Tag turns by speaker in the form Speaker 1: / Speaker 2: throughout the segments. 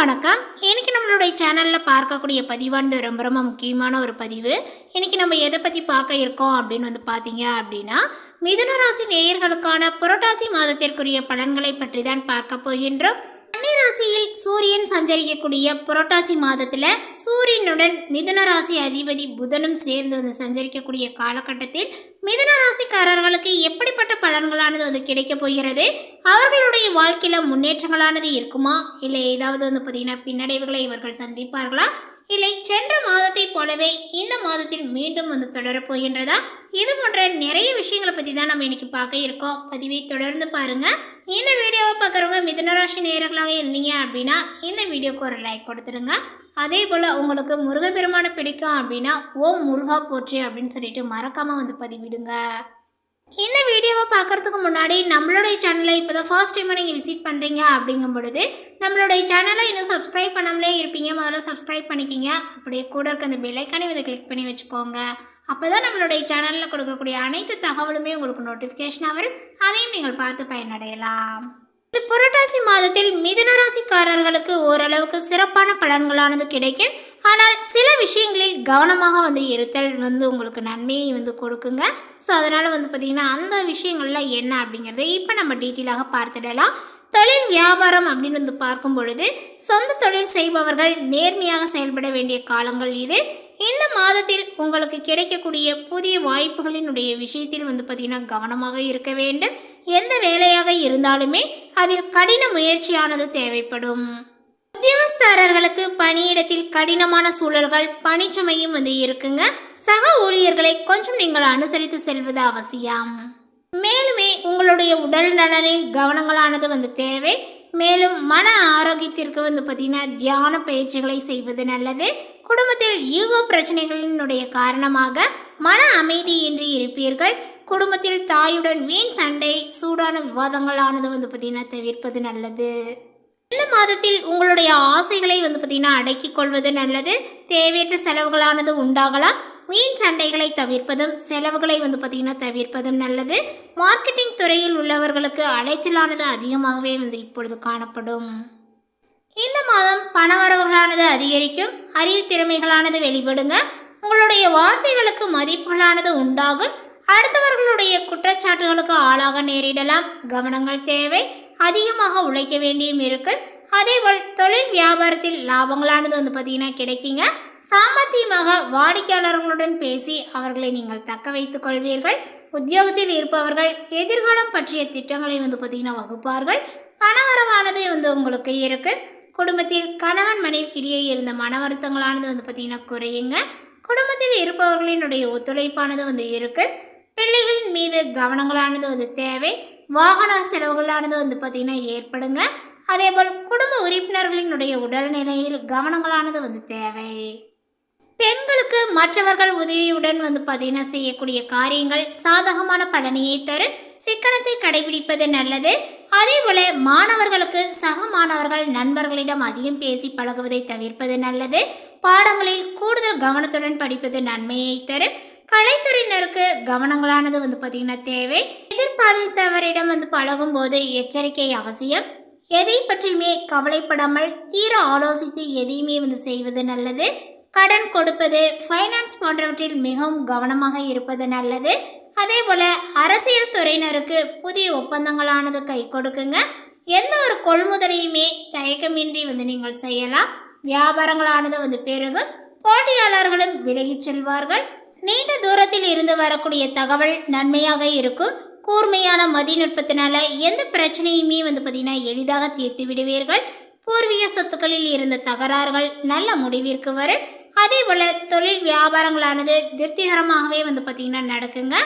Speaker 1: வணக்கம். இன்னைக்கு நம்மளுடைய சேனலில் பார்க்கக்கூடிய பதிவானது ரொம்ப ரொம்ப முக்கியமான ஒரு பதிவு. இன்னைக்கு நம்ம எதை பற்றி பார்க்க இருக்கோம் அப்படின்னு பார்த்தீங்க அப்படின்னா, மிதுன ராசி நேயர்களுக்கான புரட்டாசி மாதத்திற்குரிய பலன்களை பற்றி தான் பார்க்க போகின்றோம். கன்னி ராசியில் சூரியன் சஞ்சரிக்கக்கூடிய புரட்டாசி மாதத்தில் சூரியனுடன் மிதுன ராசி அதிபதி புதனும் சேர்ந்து சஞ்சரிக்கக்கூடிய காலகட்டத்தில் மிதுன ராசிக்காரர்களுக்கு எப்படிப்பட்ட பலன்களானது கிடைக்க போகிறது, அவர்களுடைய வாழ்க்கையில் முன்னேற்றங்களானது இருக்குமா, இல்லை ஏதாவது பார்த்தீங்கன்னா பின்னடைவுகளை இவர்கள் சந்திப்பார்களா, இல்லை சென்ற மாதத்தை போலவே இந்த மாதத்தில் மீண்டும் தொடரப் போகின்றதா, இது போன்ற நிறைய விஷயங்களை பற்றி தான் நம்ம இன்னைக்கு பார்க்க இருக்கோம். பதிவை தொடர்ந்து பாருங்கள். இந்த வீடியோவை பார்க்குறவங்க மிதுனராசி நேயர்களாக இருந்தீங்க அப்படின்னா இந்த வீடியோக்கு ஒரு லைக் கொடுத்துடுங்க. அதே போல் உங்களுக்கு முருகப்பெருமானை பிடிக்கும் அப்படின்னா ஓம் முருகா போற்றி அப்படின்னு சொல்லிட்டு மறக்காமல் பதிவிடுங்க. இந்த வீடியோவை பார்க்குறதுக்கு முன்னாடி நம்மளுடைய சேனலை இப்போ தான் ஃபர்ஸ்ட் டைமாக நீங்கள் விசிட் பண்ணுறீங்க அப்படிங்கும் பொழுது நம்மளுடைய சேனலை இன்னும் சப்ஸ்கிரைப் பண்ணாமலே இருப்பீங்க, முதல்ல சப்ஸ்கிரைப் பண்ணிக்கிங்க. அப்படியே கூட இருக்க அந்த பெல்லைக்கானே கிளிக் பண்ணி வச்சுக்கோங்க. அப்போ தான் நம்மளுடைய சேனலில் கொடுக்கக்கூடிய அனைத்து தகவலுமே உங்களுக்கு நோட்டிஃபிகேஷனாக வரும், அதையும் நீங்கள் பார்த்து பயனடையலாம். இந்த புரட்டாசி மாதத்தில் மிதுன ராசிக்காரர்களுக்கு ஓரளவுக்கு சிறப்பான பலன்களானது கிடைக்கும். ஆனால் சில விஷயங்களில் கவனமாக இருத்தல் உங்களுக்கு நன்மையை கொடுக்குங்க. ஸோ அதனால் பார்த்திங்கன்னா அந்த விஷயங்கள்லாம் என்ன அப்படிங்கிறத இப்போ நம்ம டீட்டெயிலாக பார்த்துடலாம். தொழில் வியாபாரம் அப்படின்னு பார்க்கும் பொழுது சொந்த தொழில் செய்பவர்கள் நேர்மையாக செயல்பட வேண்டிய காலங்கள் இது. இந்த மாதத்தில் உங்களுக்கு கிடைக்கக்கூடிய புதிய வாய்ப்புகளினுடைய விஷயத்தில் பார்த்திங்கன்னா கவனமாக இருக்க வேண்டும். எந்த வேலையாக இருந்தாலுமே அதில் கடின முயற்சியானது தேவைப்படும். உத்தியோகஸ்தர்களுக்கு பணியிடத்தில் கடினமான சூழல்கள், பணிச்சுமையும் இருக்குங்க. சக ஊழியர்களை கொஞ்சம் நீங்கள் அனுசரித்து செல்வது அவசியம். மேலுமே உங்களுடைய உடல் நலனில் கவனங்களானது தேவை. மேலும் மன ஆரோக்கியத்திற்கு பார்த்திங்கன்னா தியான பயிற்சிகளை செய்வது நல்லது. குடும்பத்தில் ஈகோ பிரச்சனைகளினுடைய காரணமாக மன அமைதியின்றி இருப்பீர்கள். குடும்பத்தில் தாயுடன் வீண் சண்டை, சூடான விவாதங்களானது பார்த்திங்கன்னா தவிர்ப்பது நல்லது. இந்த மாதத்தில் உங்களுடைய ஆசைகளை பார்த்திங்கன்னா அடக்கிக் கொள்வது நல்லது. தேவையற்ற செலவுகளானது உண்டாகலாம். வீண் சண்டைகளை தவிர்ப்பதும் செலவுகளை பார்த்திங்கன்னா தவிர்ப்பதும் நல்லது. மார்க்கெட்டிங் துறையில் உள்ளவர்களுக்கு அலைச்சலானது அதிகமாகவே இப்பொழுது காணப்படும். இந்த மாதம் பணவரவுகளானது அதிகரிக்கும். அறிவு திறமைகளானது வெளிப்படுங்க. உங்களுடைய வார்த்தைகளுக்கு மதிப்புகளானது உண்டாகும். அடுத்தவர்களுடைய குற்றச்சாட்டுகளுக்கு ஆளாக நேரிடலாம். கவனங்கள் தேவை. அதிகமாக உழைக்க வேண்டியும் இருக்கு. அதேபோல் தொழில் வியாபாரத்தில் லாபங்களானது பார்த்திங்கன்னா கிடைக்குங்க. சாமர்த்தியமாக வாடிக்கையாளர்களுடன் பேசி அவர்களை நீங்கள் தக்க வைத்துக் கொள்வீர்கள். உத்தியோகத்தில் இருப்பவர்கள் எதிர்காலம் பற்றிய திட்டங்களை பார்த்திங்கன்னா வகுப்பார்கள். பணவரவானது உங்களுக்கு இருக்கு. குடும்பத்தில் கணவன் மனைவிக்கிடையே இருந்த மன வருத்தங்களானது பார்த்திங்கன்னா குறையுங்க. குடும்பத்தில் இருப்பவர்களினுடைய ஒத்துழைப்பானது இருக்கு. பிள்ளைகளின் மீது கவனங்களானது தேவை. வாகன செலவுகளானது பார்த்திங்கன்னா ஏற்படுங்க. அதேபோல் குடும்ப உறுப்பினர்களினுடைய உடல்நிலையில் கவனங்களானது தேவை. பெண்களுக்கு மற்றவர்கள் உதவியுடன் பார்த்திங்கன்னா செய்யக்கூடிய காரியங்கள் சாதகமான பலனையை தரும். சிக்கனத்தை கடைபிடிப்பது நல்லது. அதேபோல் மாணவர்களுக்கு சக மாணவர்கள் நண்பர்களிடம் அதிகம் பேசி பழகுவதை தவிர்ப்பது நல்லது. பாடங்களில் கூடுதல் கவனத்துடன் படிப்பது நன்மையை தரும். கலைத்துறையினருக்கு கவனங்களானது பார்த்திங்கன்னா தேவை. எதிர்பாலித்தவரிடம் பழகும் போது எச்சரிக்கை அவசியம். எதை பற்றியுமே கவலைப்படாமல் தீர ஆலோசித்து எதையுமே செய்வது நல்லது. கடன் கொடுப்பது, ஃபைனான்ஸ் போன்றவற்றில் மிகவும் கவனமாக இருப்பது நல்லது. அதே போல் அரசியல் துறையினருக்கு புதிய ஒப்பந்தங்களானது கை கொடுக்குங்க. எந்த ஒரு கொள்முதலையுமே தயக்கமின்றி நீங்கள் செய்யலாம். வியாபாரங்களானது பெருகும். போட்டியாளர்களும் விலகிச் செல்வார்கள். நீண்ட தூரத்தில் இருந்து வரக்கூடிய தகவல் நன்மையாக இருக்கும். கூர்மையான மதிநுட்பத்தினால எந்த பிரச்சனையுமே பார்த்திங்கன்னா எளிதாக தீர்த்து விடுவீர்கள். பூர்வீக சொத்துக்களில் இருந்த தகராறுகள் நல்ல முடிவிற்கு வரும். அதே போல் தொழில் வியாபாரங்களானது திருப்திகரமாகவே பார்த்திங்கன்னா நடக்குங்க.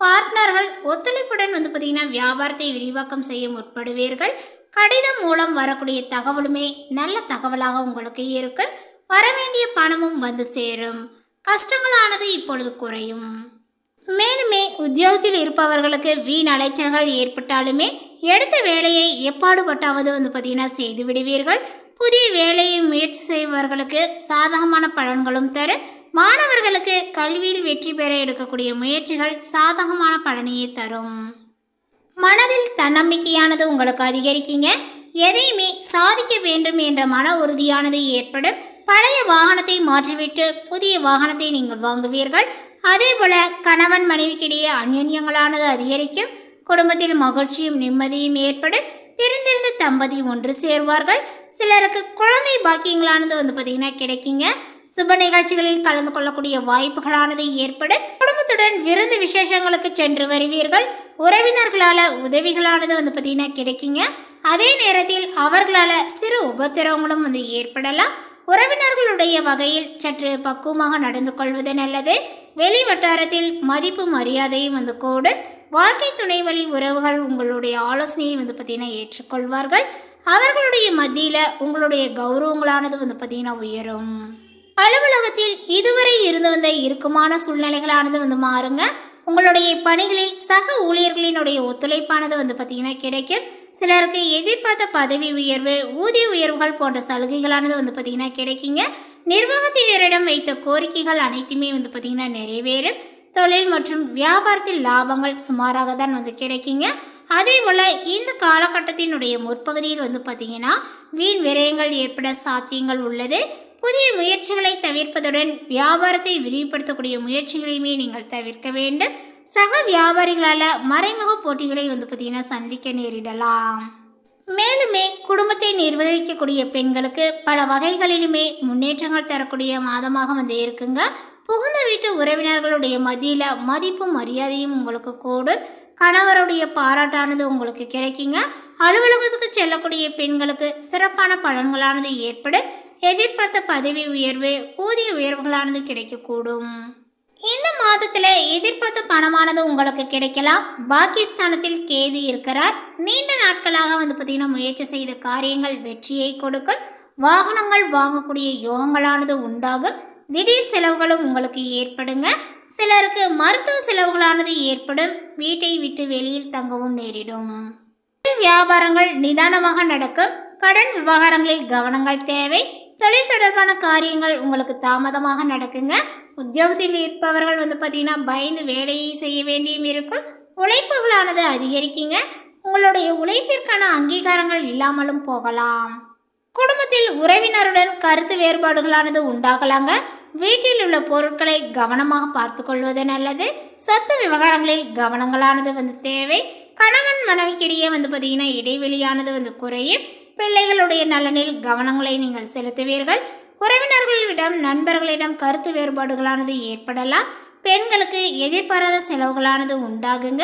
Speaker 1: பார்ட்னர்கள் ஒத்துழைப்புடன் பார்த்திங்கன்னா வியாபாரத்தை விரிவாக்கம் செய்ய முற்படுவீர்கள். கடிதம் மூலம் வரக்கூடிய தகவலுமே நல்ல தகவலாக உங்களுக்கு இருக்கும். வரவேண்டிய பணமும் சேரும். கஷ்டங்களானது இப்பொழுது குறையும். மேலுமே உத்தியோகத்தில் இருப்பவர்களுக்கு வீண் அலைச்சல்கள் ஏற்பட்டாலுமே எடுத்த வேலையை எப்பாடுபட்டாவது பார்த்திங்கன்னா செய்து விடுவீர்கள். புதிய வேலையை முயற்சி செய்பவர்களுக்கு சாதகமான பலன்களும் தரும். மாணவர்களுக்கு கல்வியில் வெற்றி பெற எடுக்கக்கூடிய முயற்சிகள் சாதகமான பலனையே தரும். மனதில் தன்னம்பிக்கையானது உங்களுக்கு அதிகரிக்குங்க. எதையுமே சாதிக்க வேண்டும் என்ற மன உறுதியானது ஏற்படும். பழைய வாகனத்தை மாற்றிவிட்டு புதிய வாகனத்தை நீங்கள் வாங்குவீர்கள். அதேபோல கணவன் மனைவிக்கிடையே அந்யோன்யங்களானது அதிகரிக்கும். குடும்பத்தில் மகிழ்ச்சியும் நிம்மதியும் ஏற்படும். பிரிந்திருந்த தம்பதி ஒன்று சேர்வார்கள். சிலருக்கு குழந்தை பாக்கியங்களானது பார்த்தீங்கன்னா கிடைக்குங்க. சுப நிகழ்ச்சிகளில் கலந்து கொள்ளக்கூடிய வாய்ப்புகளானது ஏற்படும். குடும்பத்துடன் விருந்து விசேஷங்களுக்கு சென்று வருவீர்கள். உறவினர்களால் உதவிகளானது பார்த்தீங்கன்னா கிடைக்குங்க. அதே நேரத்தில் அவர்களால் சிறு உபத்திரவங்களும் ஏற்படலாம். உறவினர்களுடைய வகையில் சற்று பக்குவமாக நடந்து கொள்வது நல்லது. வெளி வட்டாரத்தில் மதிப்பு மரியாதையும் கூடும். வாழ்க்கை துணை வழி உறவுகள் உங்களுடைய ஆலோசனையை பார்த்தீங்கன்னா ஏற்றுக்கொள்வார்கள். அவர்களுடைய மத்தியில் உங்களுடைய கௌரவங்களானது பார்த்தீங்கன்னா உயரும். அலுவலகத்தில் இதுவரை இருந்து வந்த இறுக்கமான சூழ்நிலைகளானது மாறுங்க. உங்களுடைய பணிகளில் சக ஊழியர்களினுடைய ஒத்துழைப்பானது பார்த்தீங்கன்னா கிடைக்கும். சிலருக்கு எதிர்பார்த்த பதவி உயர்வு, ஊதிய உயர்வுகள் போன்ற சலுகைகளானது பார்த்தீங்கன்னா கிடைக்குங்க. நிர்வாகத்தினரிடம் வைத்த கோரிக்கைகள் அனைத்துமே பார்த்தீங்கன்னா நிறைவேறும். தொழில் மற்றும் வியாபாரத்தில் லாபங்கள் சுமாராக தான் கிடைக்குங்க. அதே போல் இந்த காலகட்டத்தினுடைய முற்பகுதியில் பார்த்தீங்கன்னா வீண் விரயங்கள் ஏற்பட சாத்தியங்கள் உள்ளது. புதிய முயற்சிகளை தவிர்ப்பதுடன் வியாபாரத்தை விரிவுபடுத்தக்கூடிய முயற்சிகளையுமே நீங்கள் தவிர்க்க வேண்டும். சக வியாபாரிகளால் மறைமுக போட்டிகளை பார்த்தீங்கன்னா சந்திக்க நேரிடலாம். மேலுமே குடும்பத்தை நிர்வகிக்கக்கூடிய பெண்களுக்கு பல வகைகளிலுமே முன்னேற்றங்கள் தரக்கூடிய மாதமாக இருக்குங்க. புகுந்த வீட்டு உறவினர்களுடைய மத்தியில் மதிப்பும் மரியாதையும் உங்களுக்கு கூடும். கணவருடைய பாராட்டானது உங்களுக்கு கிடைக்குங்க. அலுவலகத்துக்கு செல்லக்கூடிய பெண்களுக்கு சிறப்பான பலன்களானது ஏற்படும். எதிர்பார்த்த பதவி உயர்வு, ஊதிய உயர்வுகளானது கிடைக்கக்கூடும். இந்த மாதத்தில் எதிர்பார்த்த பணமானது உங்களுக்கு கிடைக்கலாம். பாகிஸ்தானத்தில் கேது இருக்கிறார். நீண்ட நாட்களாக பார்த்தீங்கன்னா முயற்சி செய்த காரியங்கள் வெற்றியை கொடுக்கும். வாகனங்கள் வாங்கக்கூடிய யோகங்களானது உண்டாகும். திடீர் செலவுகளும் உங்களுக்கு ஏற்படுங்க. சிலருக்கு மருத்துவ செலவுகளானது ஏற்படும். வீட்டை விட்டு வெளியில் தங்கவும் நேரிடும். வியாபாரங்கள் நிதானமாக நடக்கும். கடன் விவகாரங்களில் கவனங்கள் தேவை. தொழில் தொடர்பான காரியங்கள் உங்களுக்கு தாமதமாக நடக்குங்க. உத்தியோகத்தில் இருப்பவர்கள் பார்த்தீங்கன்னா பயந்து வேலையை செய்ய வேண்டியும் இருக்கும். உழைப்புகளானது அதிகரிக்குங்க. உங்களுடைய உழைப்பிற்கான அங்கீகாரங்கள் இல்லாமலும் போகலாம். குடும்பத்தில் உறவினருடன் கருத்து வேறுபாடுகளானது உண்டாகலாங்க. வீட்டில் உள்ள பொருட்களை கவனமாக பார்த்து கொள்வது நல்லது. சொத்து விவகாரங்களில் கவனங்களானது தேவை. கணவன் மனைவிக்கிடையே பார்த்தீங்கன்னா இடைவெளியானது குறையும். பிள்ளைகளுடைய நலனில் கவனங்களை நீங்கள் செலுத்துவீர்கள். உறவினர்களிடம் நண்பர்களிடம் கருத்து வேறுபாடுகளானது ஏற்படலாம். பெண்களுக்கு எதிர்பாராத செலவுகளானது உண்டாகுங்க.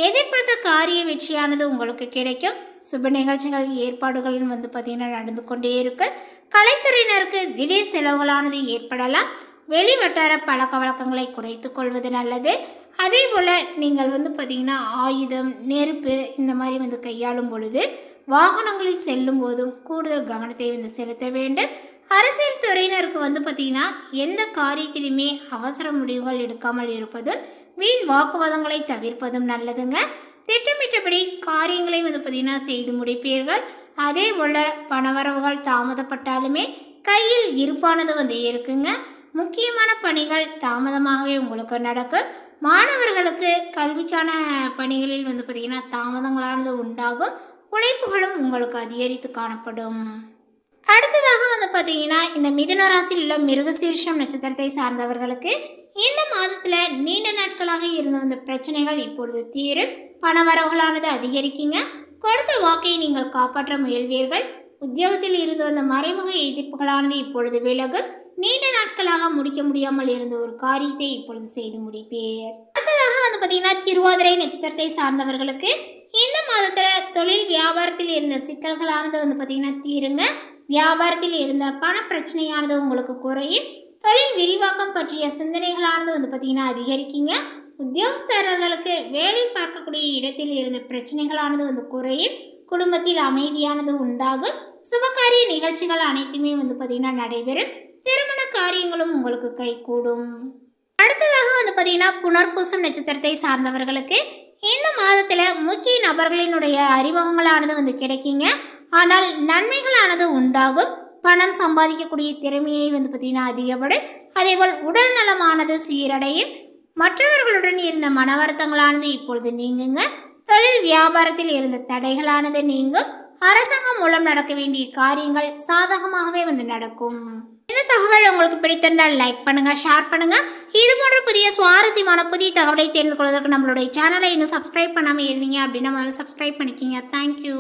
Speaker 1: எதிர்பார்த்த காரிய வெற்றியானது உங்களுக்கு கிடைக்கும். சுப நிகழ்ச்சிகள் ஏற்பாடுகள் பார்த்தீங்கன்னா நடந்து கொண்டே இருக்கு. கலைத்துறையினருக்கு திடீர் செலவுகளானது ஏற்படலாம். வெளி வட்டார பழக்க வழக்கங்களை குறைத்து கொள்வது நல்லது. அதே போல் நீங்கள் பார்த்தீங்கன்னா ஆயுதம், நெருப்பு இந்த மாதிரி கையாளும் பொழுது வாகனங்களில் செல்லும் போதும் கூடுதல் கவனத்தை செலுத்த வேண்டும். அரசியல் துறையினருக்கு பார்த்தீங்கன்னா எந்த காரியத்திலுமே அவசர முடிவுகள் எடுக்காமல் இருப்பதும் வீண் வாக்குவாதங்களை தவிர்ப்பதும் நல்லதுங்க. திட்டமிட்டபடி காரியங்களை பார்த்தீங்கன்னா செய்து முடிப்பீர்கள். அதே போல் பணவரவுகள் தாமதப்பட்டாலுமே கையில் இருப்பானது இருக்குங்க. முக்கியமான பணிகள் தாமதமாகவே உங்களுக்கு நடக்கும். மாணவர்களுக்கு கல்விக்கான பணிகளில் பார்த்தீங்கன்னா தாமதங்களானது உண்டாகும். உழைப்புகளும் உங்களுக்கு அதிகரித்து காணப்படும். அடுத்ததாக பார்த்தீங்கன்னா இந்த மிதுன ராசியில் உள்ள மிருகசீரிஷம் நட்சத்திரத்தை சார்ந்தவர்களுக்கு இந்த மாதத்தில் நீண்ட நாட்களாக இருந்து வந்த பிரச்சனைகள் இப்பொழுது தீரும். பணவரவுகளானது அதிகரிக்குங்க. கொடுத்த வாக்கை நீங்கள் காப்பாற்ற முயல்வீர்கள். உத்தியோகத்தில் இருந்து வந்த மறைமுக எதிர்ப்புகளானது இப்பொழுது விலகும். நீண்ட நாட்களாக முடிக்க முடியாமல் இருந்த ஒரு காரியத்தை இப்பொழுது செய்து முடிப்பீர். அடுத்ததாக பார்த்தீங்கன்னா திருவாதிரை நட்சத்திரத்தை சார்ந்தவர்களுக்கு இந்த மாதத்தில் தொழில் வியாபாரத்தில் இருந்த சிக்கல்களானது பார்த்தீங்கன்னா தீருங்க. வியாபாரத்தில் இருந்த பண பிரச்சனையானது உங்களுக்கு குறையும். தொழில் விரிவாக்கம் பற்றிய சிந்தனைகளானது பார்த்தீங்கன்னா அதிகரிக்குங்க. உத்தியோகஸ்தர்களுக்கு வேலை பார்க்கக்கூடிய இடத்தில் இருந்த பிரச்சனைகளானது குறையும். குடும்பத்தில் அமைதியானது உண்டாகும். சுபகாரிய நிகழ்ச்சிகள் அனைத்துமே பார்த்தீங்கன்னா நடைபெறும். திருமண காரியங்களும் உங்களுக்கு கைகூடும். அடுத்ததாக பார்த்தீங்கன்னா புனர்பூசம் நட்சத்திரத்தை சார்ந்தவர்களுக்கு இந்த மாதத்தில் முக்கிய நபர்களினுடைய அறிமுகங்களானது கிடைக்குங்க. ஆனால் நன்மைகளானது உண்டாகும். பணம் சம்பாதிக்கக்கூடிய திறமையை பார்த்தீங்கன்னா அதிகப்படும். அதேபோல் உடல் நலமானது சீரடையும். மற்றவர்களுடன் இருந்த மன வருத்தங்களானது இப்பொழுது நீங்குங்க. தொழில் வியாபாரத்தில் இருந்த தடைகளானது நீங்கும். அரசாங்கம் மூலம் நடக்க வேண்டிய காரியங்கள் சாதகமாகவே நடக்கும். இந்த தகவல் உங்களுக்கு பிடித்திருந்தால் லைக் பண்ணுங்க, ஷேர் பண்ணுங்க. இது போன்ற புதிய சுவாரஸ்யமான புதிய தகவலை தெரிந்து கொள்வதற்கு நம்மளுடைய சேனலை இன்னும் சப்ஸ்கிரைப் பண்ணாமல் இருந்தீங்க அப்படின்னா முதல்ல சப்ஸ்கிரைப் பண்ணிக்கிங்க. தேங்க்யூ.